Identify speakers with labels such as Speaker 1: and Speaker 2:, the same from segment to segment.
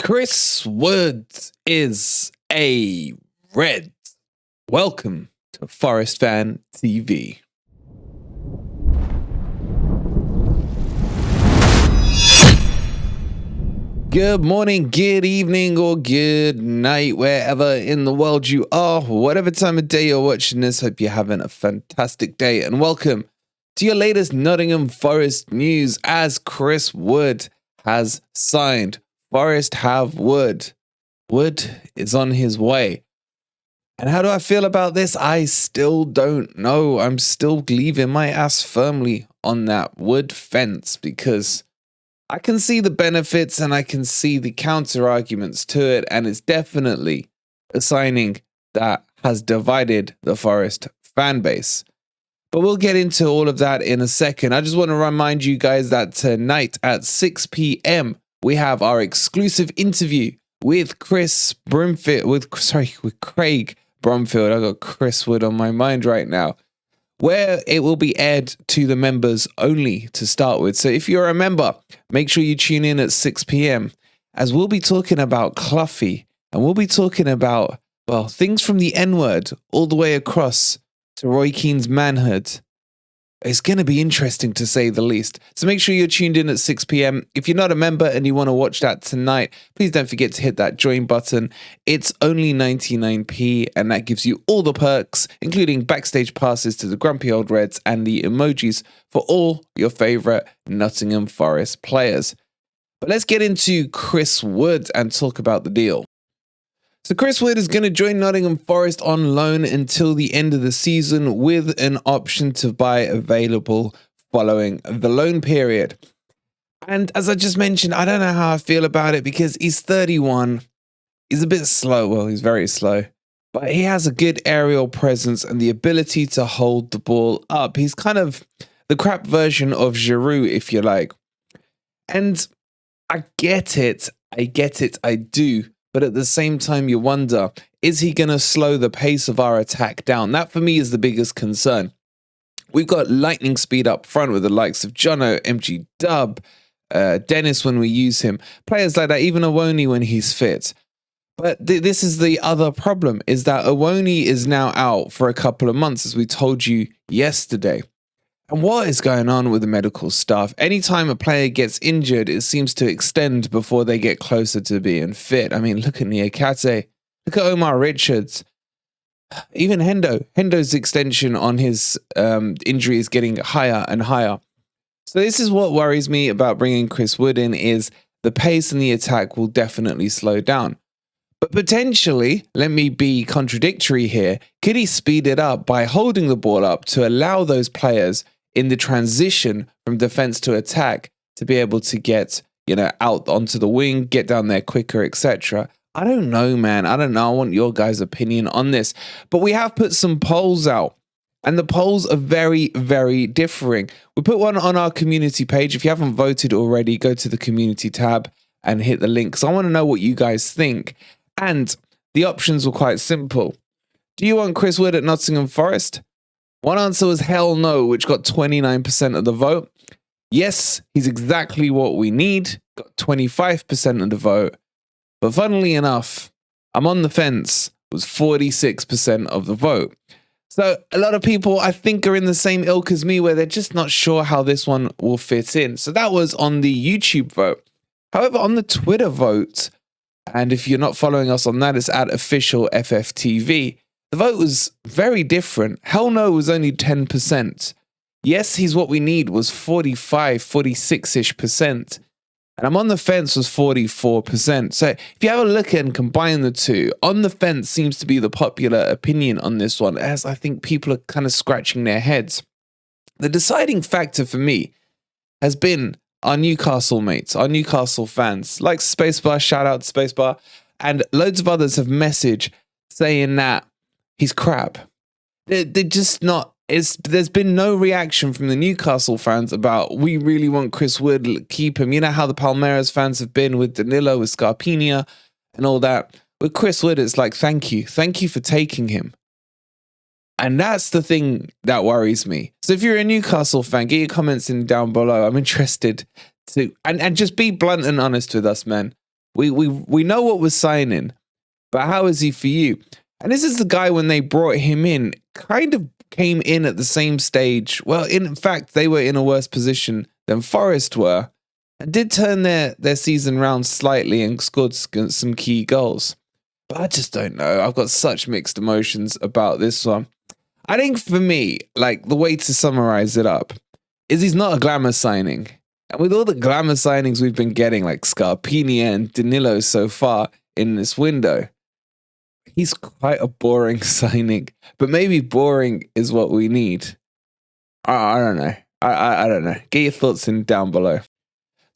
Speaker 1: Chris Wood is a Red. Welcome to Forest Fan TV. Good morning, good evening, or good night, wherever in the world you are, whatever time of day you're watching this. Hope you're having a fantastic day, and welcome to your latest Nottingham Forest news as Chris Wood has signed. Forest have Wood. Wood is on his way. And how do I feel about this? I still don't know. I'm still leaving my ass firmly on that Wood fence because I can see the benefits and I can see the counter arguments to it. And it's definitely a signing that has divided the Forest fan base. But we'll get into all of that in a second. I just want to remind you guys that tonight at 6 p.m., we have our exclusive interview with Craig Bromfield. I got Chris Wood on my mind right now, where it will be aired to the members only to start with. So if you're a member, make sure you tune in at 6 p.m. as we'll be talking about Cluffy and we'll be talking about, well, things from the N-word all the way across to Roy Keane's manhood. It's going to be interesting to say the least. So make sure you're tuned in at 6 p.m. If you're not a member and you want to watch that tonight, please don't forget to hit that join button. It's only 99p and that gives you all the perks, including backstage passes to the Grumpy Old Reds and the emojis for all your favorite Nottingham Forest players. But let's get into Chris Wood and talk about the deal. So Chris Wood is going to join Nottingham Forest on loan until the end of the season with an option to buy available following the loan period. And as I just mentioned, I don't know how I feel about it because he's 31. He's a bit slow. Well, he's very slow. But he has a good aerial presence and the ability to hold the ball up. He's kind of the crap version of Giroud, if you like. And I get it. I do. But at the same time, you wonder, is he going to slow the pace of our attack down? That, for me, is the biggest concern. We've got lightning speed up front with the likes of Jono, MG Dub, Dennis when we use him. Players like that, even Awoniyi when he's fit. But this is the other problem, is that Awoniyi is now out for a couple of months, as we told you yesterday. And what is going on with the medical staff? Anytime a player gets injured, it seems to extend before they get closer to being fit. I mean, look at Niakate. Look at Omar Richards. Even Hendo. Hendo's extension on his injury is getting higher and higher. So this is what worries me about bringing Chris Wood in, is the pace and the attack will definitely slow down. But potentially, let me be contradictory here, could he speed it up by holding the ball up to allow those players in the transition from defense to attack to be able to get, out onto the wing, get down there quicker, etc. I don't know, man. I don't know. I want your guys' opinion on this. But we have put some polls out, and the polls are very, very differing. We put one on our community page. If you haven't voted already, go to the community tab and hit the link. So I want to know what you guys think. And the options were quite simple. Do you want Chris Wood at Nottingham Forest? One answer was hell no, which got 29% of the vote. Yes, he's exactly what we need, got 25% of the vote. But funnily enough, I'm on the fence, was 46% of the vote. So a lot of people, I think, are in the same ilk as me, where they're just not sure how this one will fit in. So that was on the YouTube vote. However, on the Twitter vote, and if you're not following us on that, it's at official FFTV. The vote was very different. Hell no was only 10%. Yes, he's what we need was 45, 46-ish%. And I'm on the fence was 44%. So if you have a look and combine the two, on the fence seems to be the popular opinion on this one, as I think people are kind of scratching their heads. The deciding factor for me has been our Newcastle mates, our Newcastle fans, like Spacebar, shout out to Spacebar, and loads of others have messaged saying that he's crap. They're just not. There's been no reaction from the Newcastle fans about, we really want Chris Wood, keep him. You know how the Palmeiras fans have been with Danilo, with Scarpina, and all that. With Chris Wood, it's like, thank you for taking him. And that's the thing that worries me. So if you're a Newcastle fan, get your comments in down below. I'm interested to, and just be blunt and honest with us, man. We know what we're signing, but how is he for you? And this is the guy, when they brought him in, kind of came in at the same stage. Well, in fact, they were in a worse position than Forest were, and did turn their season round slightly and scored some key goals. But I just don't know. I've got such mixed emotions about this one. I think for me, like, the way to summarize it up is he's not a glamour signing. And with all the glamour signings we've been getting, like Scarpini and Danilo so far in this window, he's quite a boring signing. But maybe boring is what we need. I don't know. I don't know. Get your thoughts in down below.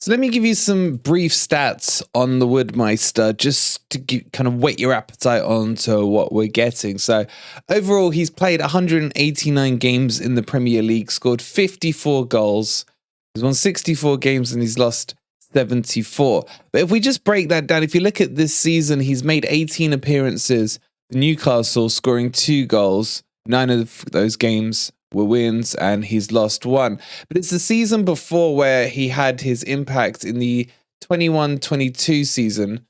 Speaker 1: So let me give you some brief stats on the Woodmeister, just to kind of whet your appetite onto what we're getting. So overall, he's played 189 games in the Premier League, scored 54 goals. He's won 64 games and he's lost 74. But if we just break that down, if you look at this season, he's made 18 appearances. Newcastle, scoring 2 goals. 9 of those games were wins, and he's lost 1. But it's the season before where he had his impact in the 21-22 season.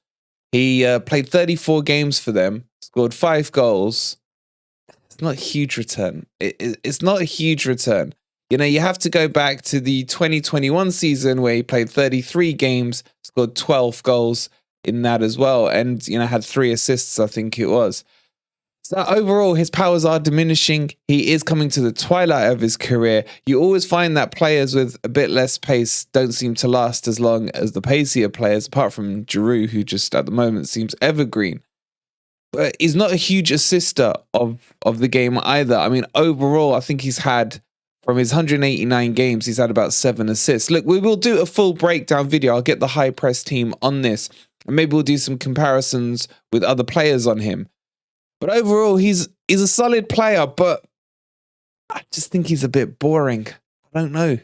Speaker 1: He played 34 games for them, scored 5 goals. It's not a huge return. It's not a huge return. You know, you have to go back to the 2021 season where he played 33 games, scored 12 goals in that as well, and, you know, had 3 assists, I think it was. So overall, his powers are diminishing. He is coming to the twilight of his career. You always find that players with a bit less pace don't seem to last as long as the pacier players, apart from Giroud, who just at the moment seems evergreen. But he's not a huge assister of the game either. I mean, overall, I think he's had, from his 189 games, he's had about 7 assists. Look, we will do a full breakdown video. I'll get the high press team on this, and maybe we'll do some comparisons with other players on him. But overall, he's a solid player, but I just think he's a bit boring. I don't know.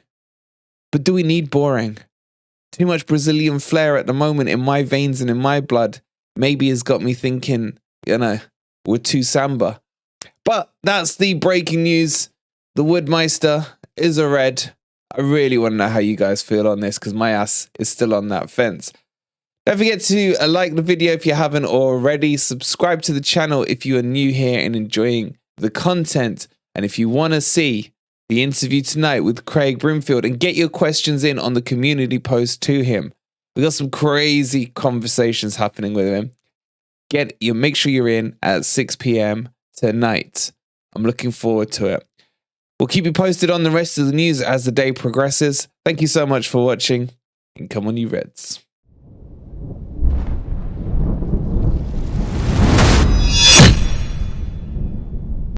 Speaker 1: But do we need boring? Too much Brazilian flair at the moment in my veins and in my blood maybe has got me thinking, you know, we're too samba. But that's the breaking news. The Woodmeister is a red. I really want to know how you guys feel on this, because my ass is still on that fence. Don't forget to like the video if you haven't already. Subscribe to the channel if you are new here and enjoying the content. And if you want to see the interview tonight with Craig Brimfield and get your questions in on the community post to him, we got some crazy conversations happening with him. Make sure you're in at 6 p.m. tonight. I'm looking forward to it. We'll keep you posted on the rest of the news as the day progresses. Thank you so much for watching, and come on, you Reds.